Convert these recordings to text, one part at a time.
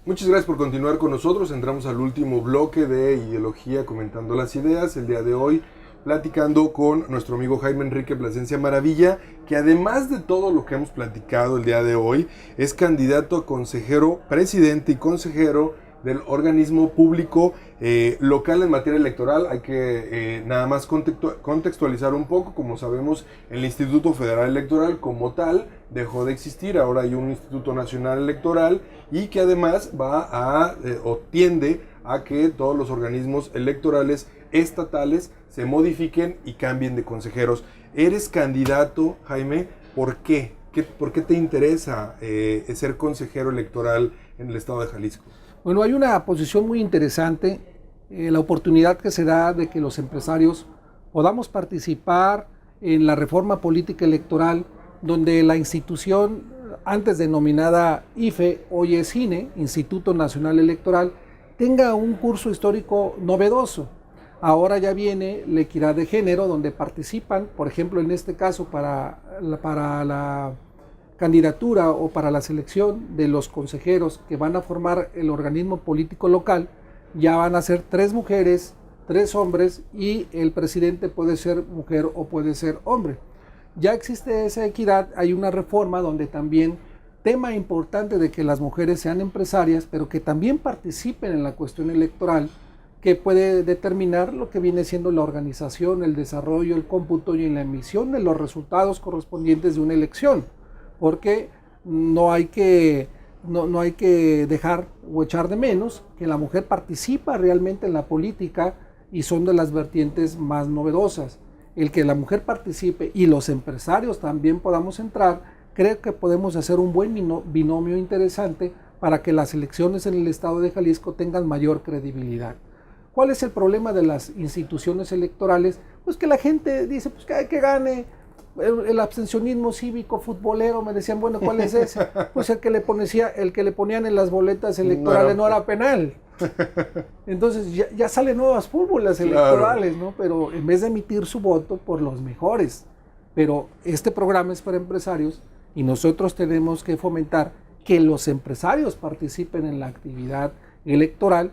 Muchas gracias por continuar con nosotros. Entramos al último bloque de Ideología Comentando las Ideas. El día de hoy platicando con nuestro amigo Jaime Enrique Plasencia Maravilla, que además de todo lo que hemos platicado el día de hoy, es candidato a consejero, presidente y consejero del organismo público local en materia electoral. Hay que nada más contextualizar un poco. Como sabemos, el Instituto Federal Electoral como tal dejó de existir. Ahora hay un Instituto Nacional Electoral y que además va a o tiende a que todos los organismos electorales estatales se modifiquen y cambien de consejeros. ¿Eres candidato, Jaime? ¿Por qué? ¿Por qué te interesa ser consejero electoral en el estado de Jalisco? Bueno, hay una posición muy interesante, la oportunidad que se da de que los empresarios podamos participar en la reforma política electoral, donde la institución antes denominada IFE, hoy es INE, Instituto Nacional Electoral, tenga un curso histórico novedoso. Ahora ya viene la equidad de género, donde participan, por ejemplo, en este caso para la candidatura o para la selección de los consejeros que van a formar el organismo político local, ya van a ser 3 mujeres, 3 hombres y el presidente puede ser mujer o puede ser hombre. Ya existe esa equidad, hay una reforma donde también tema importante de que las mujeres sean empresarias, pero que también participen en la cuestión electoral, que puede determinar lo que viene siendo la organización, el desarrollo, el cómputo y la emisión de los resultados correspondientes de una elección, porque no hay que dejar o echar de menos que la mujer participa realmente en la política y son de las vertientes más novedosas. El que la mujer participe y los empresarios también podamos entrar, creo que podemos hacer un buen binomio interesante para que las elecciones en el estado de Jalisco tengan mayor credibilidad. ¿Cuál es el problema de las instituciones electorales? Pues que la gente dice, pues que gane el abstencionismo cívico futbolero. Me decían, bueno, ¿cuál es ese? Pues el que le ponían en las boletas electorales no era penal. Entonces ya salen nuevas fórmulas electorales, ¿no? Pero en vez de emitir su voto por los mejores. Pero este programa es para empresarios y nosotros tenemos que fomentar que los empresarios participen en la actividad electoral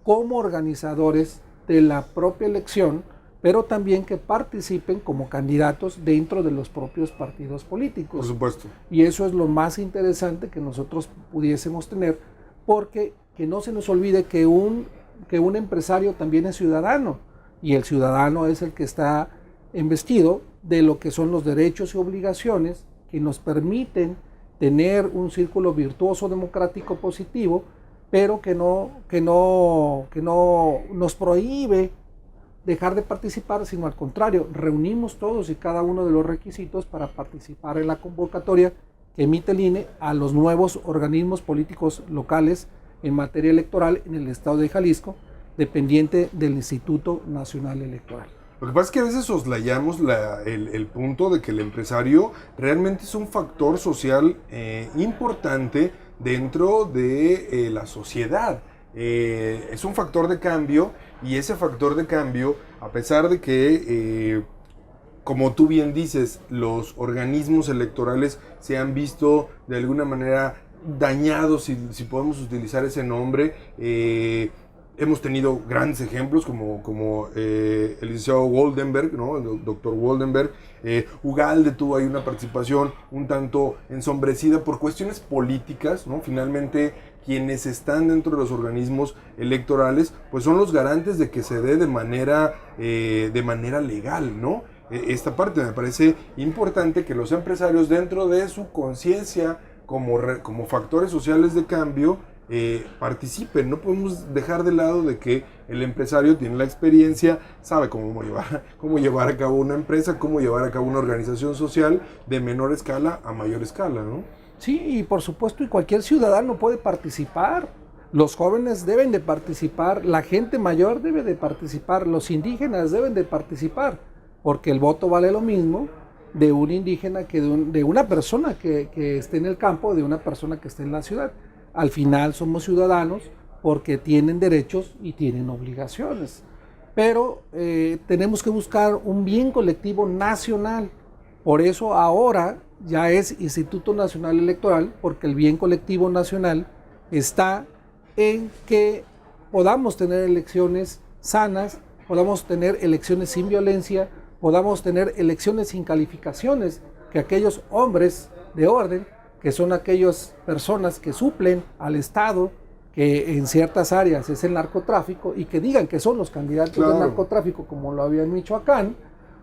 como organizadores de la propia elección, pero también que participen como candidatos dentro de los propios partidos políticos. Por supuesto. Y eso es lo más interesante que nosotros pudiésemos tener, porque que no se nos olvide que un empresario también es ciudadano, y el ciudadano es el que está investido de lo que son los derechos y obligaciones que nos permiten tener un círculo virtuoso democrático positivo, pero que no nos prohíbe dejar de participar, sino al contrario, reunimos todos y cada uno de los requisitos para participar en la convocatoria que emite el INE a los nuevos organismos políticos locales en materia electoral en el estado de Jalisco, dependiente del Instituto Nacional Electoral. Lo que pasa es que a veces soslayamos el punto de que el empresario realmente es un factor social importante dentro de la sociedad. Es un factor de cambio, y ese factor de cambio, a pesar de que, como tú bien dices, los organismos electorales se han visto de alguna manera dañados, si podemos utilizar ese nombre. Hemos tenido grandes ejemplos como el licenciado Woldenberg, ¿no? El doctor Woldenberg. Ugalde tuvo ahí una participación un tanto ensombrecida por cuestiones políticas, ¿no? Finalmente, quienes están dentro de los organismos electorales, pues son los garantes de que se dé de manera legal, ¿no? Esta parte me parece importante, que los empresarios, dentro de su conciencia como factores sociales de cambio, participen. No podemos dejar de lado de que el empresario tiene la experiencia, sabe cómo llevar a cabo una empresa, cómo llevar a cabo una organización social de menor escala a mayor escala, ¿no? Sí, y por supuesto, y cualquier ciudadano puede participar. Los jóvenes deben de participar, la gente mayor debe de participar, los indígenas deben de participar, porque el voto vale lo mismo de un indígena que de una persona que esté en el campo, de una persona que esté en la ciudad. Al final somos ciudadanos porque tienen derechos y tienen obligaciones, pero tenemos que buscar un bien colectivo nacional. Por eso ahora ya es Instituto Nacional Electoral, porque el bien colectivo nacional está en que podamos tener elecciones sanas, podamos tener elecciones sin violencia, podamos tener elecciones sin calificaciones, que aquellos hombres de orden, que son aquellas personas que suplen al Estado, que en ciertas áreas es el narcotráfico, y que digan que son los candidatos del narcotráfico, como lo había en Michoacán,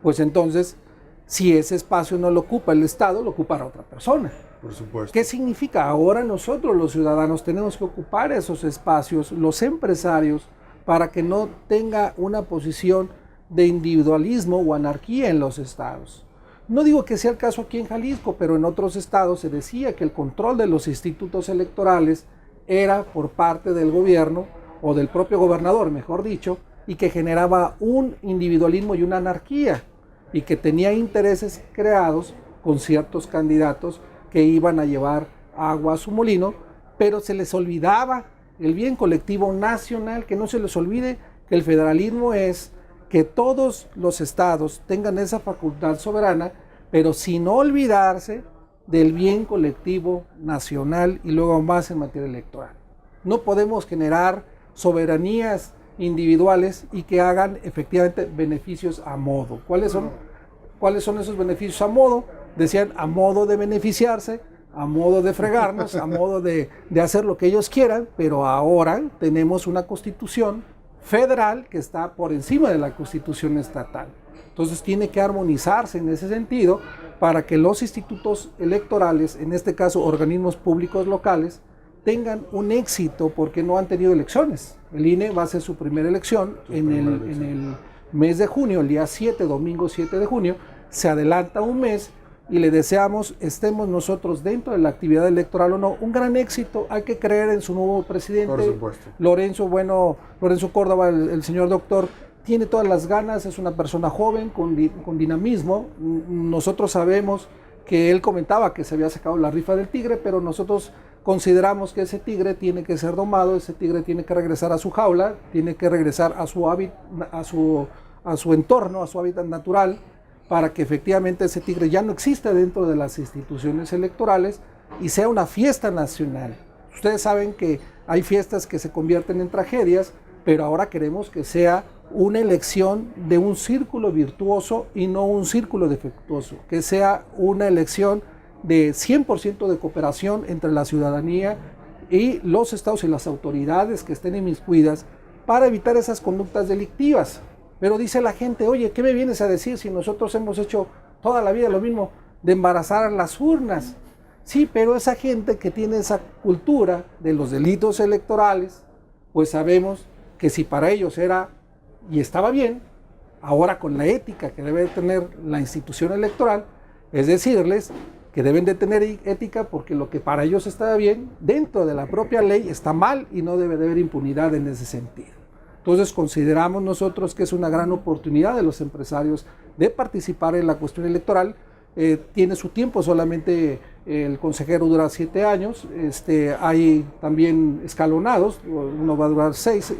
pues entonces, si ese espacio no lo ocupa el Estado, lo ocupará otra persona. Por supuesto. ¿Qué significa? Ahora nosotros los ciudadanos tenemos que ocupar esos espacios, los empresarios, para que no tenga una posición de individualismo o anarquía en los estados. No digo que sea el caso aquí en Jalisco, pero en otros estados se decía que el control de los institutos electorales era por parte del gobierno, o del propio gobernador, mejor dicho, y que generaba un individualismo y una anarquía, y que tenía intereses creados con ciertos candidatos que iban a llevar agua a su molino, pero se les olvidaba el bien colectivo nacional, que no se les olvide que el federalismo es que todos los estados tengan esa facultad soberana, pero sin olvidarse del bien colectivo nacional y luego más en materia electoral. No podemos generar soberanías individuales y que hagan efectivamente beneficios a modo. ¿Cuáles son esos beneficios a modo? Decían a modo de beneficiarse, a modo de fregarnos, a modo de hacer lo que ellos quieran, pero ahora tenemos una constitución federal que está por encima de la constitución estatal. Entonces tiene que armonizarse en ese sentido para que los institutos electorales, en este caso organismos públicos locales, tengan un éxito porque no han tenido elecciones. El INE va a hacer su primera elección en el mes de junio, el día 7, domingo 7 de junio, se adelanta un mes y le deseamos, estemos nosotros dentro de la actividad electoral o no, un gran éxito. Hay que creer en su nuevo presidente, por supuesto. Lorenzo Córdoba, el señor doctor, tiene todas las ganas, es una persona joven, con dinamismo. Nosotros sabemos que él comentaba que se había sacado la rifa del tigre, pero nosotros consideramos que ese tigre tiene que ser domado, ese tigre tiene que regresar a su jaula, tiene que regresar a su entorno, a su hábitat natural, para que efectivamente ese tigre ya no exista dentro de las instituciones electorales y sea una fiesta nacional. Ustedes saben que hay fiestas que se convierten en tragedias, pero ahora queremos que sea una elección de un círculo virtuoso y no un círculo defectuoso, que sea una elección de 100% de cooperación entre la ciudadanía y los estados y las autoridades que estén inmiscuidas para evitar esas conductas delictivas. Pero dice la gente, oye, ¿qué me vienes a decir si nosotros hemos hecho toda la vida lo mismo de embarazar a las urnas? Sí, pero esa gente que tiene esa cultura de los delitos electorales, pues sabemos que si para ellos era y estaba bien, ahora con la ética que debe tener la institución electoral, es decirles que deben de tener ética porque lo que para ellos estaba bien, dentro de la propia ley está mal y no debe de haber impunidad en ese sentido. Entonces consideramos nosotros que es una gran oportunidad de los empresarios de participar en la cuestión electoral. Tiene su tiempo, solamente el consejero dura 7 años, hay también escalonados, uno va a durar 6,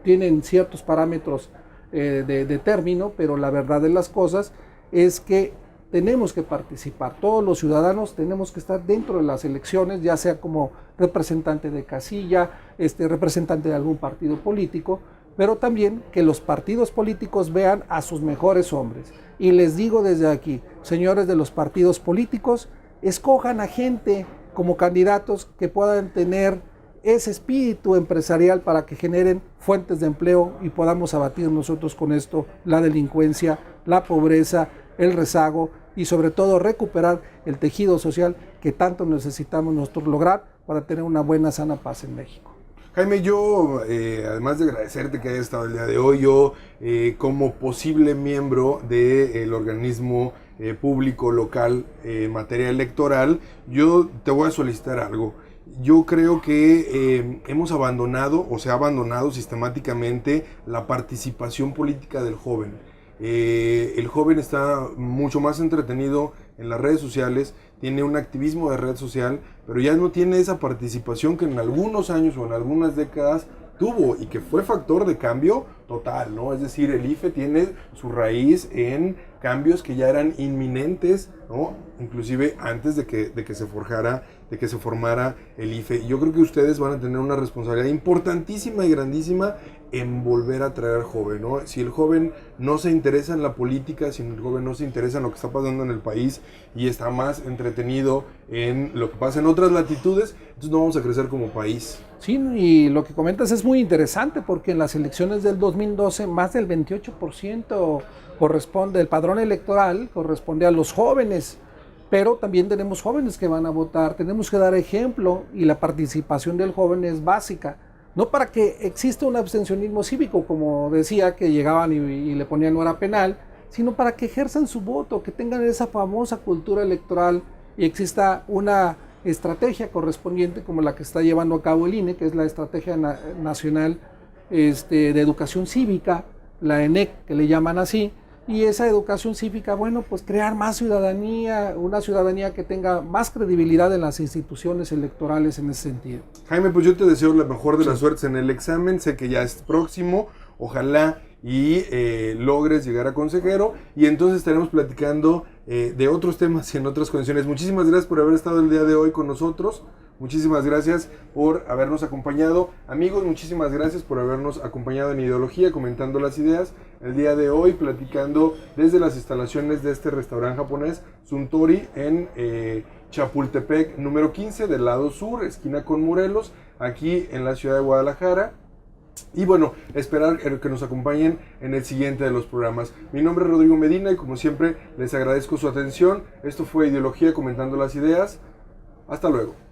tienen ciertos parámetros de término, pero la verdad de las cosas es que tenemos que participar, todos los ciudadanos tenemos que estar dentro de las elecciones, ya sea como representante de casilla, representante de algún partido político, pero también que los partidos políticos vean a sus mejores hombres. Y les digo desde aquí, señores de los partidos políticos, escojan a gente como candidatos que puedan tener ese espíritu empresarial para que generen fuentes de empleo y podamos abatir nosotros con esto la delincuencia, la pobreza, el rezago y sobre todo recuperar el tejido social que tanto necesitamos nosotros lograr para tener una buena, sana paz en México. Jaime, yo, además de agradecerte que hayas estado el día de hoy, yo como posible miembro del organismo público local en materia electoral, yo te voy a solicitar algo. Yo creo que hemos abandonado o se ha abandonado sistemáticamente la participación política del joven. El joven está mucho más entretenido en las redes sociales, tiene un activismo de red social, pero ya no tiene esa participación que en algunos años o en algunas décadas tuvo y que fue factor de cambio total, ¿no? Es decir, el IFE tiene su raíz en cambios que ya eran inminentes, ¿no? Inclusive antes de que se formara el IFE. Yo creo que ustedes van a tener una responsabilidad importantísima y grandísima en volver a traer al joven, ¿no? Si el joven no se interesa en la política, si el joven no se interesa en lo que está pasando en el país y está más entretenido en lo que pasa en otras latitudes, entonces no vamos a crecer como país. Sí, y lo que comentas es muy interesante porque en las elecciones del 2012 más del 28% corresponde, el padrón electoral corresponde a los jóvenes, pero también tenemos jóvenes que van a votar, tenemos que dar ejemplo y la participación del joven es básica, no para que exista un abstencionismo cívico, como decía, que llegaban y le ponían hora penal, sino para que ejerzan su voto, que tengan esa famosa cultura electoral y exista una estrategia correspondiente como la que está llevando a cabo el INE, que es la Estrategia Nacional de Educación Cívica, la ENEC, que le llaman así, y esa educación cívica, bueno, pues crear más ciudadanía, una ciudadanía que tenga más credibilidad en las instituciones electorales en ese sentido. Jaime, pues yo te deseo la mejor de las suertes en el examen, sé que ya es próximo, ojalá y logres llegar a consejero, y entonces estaremos platicando de otros temas y en otras condiciones. Muchísimas gracias por haber estado el día de hoy con nosotros. Muchísimas gracias por habernos acompañado. Amigos, muchísimas gracias por habernos acompañado en Ideología, comentando las ideas. El día de hoy platicando desde las instalaciones de este restaurante japonés, Suntory, en Chapultepec, número 15, del lado sur, esquina con Morelos, aquí en la ciudad de Guadalajara. Y bueno, esperar que nos acompañen en el siguiente de los programas. Mi nombre es Rodrigo Medina y como siempre les agradezco su atención. Esto fue Ideología, comentando las ideas. Hasta luego.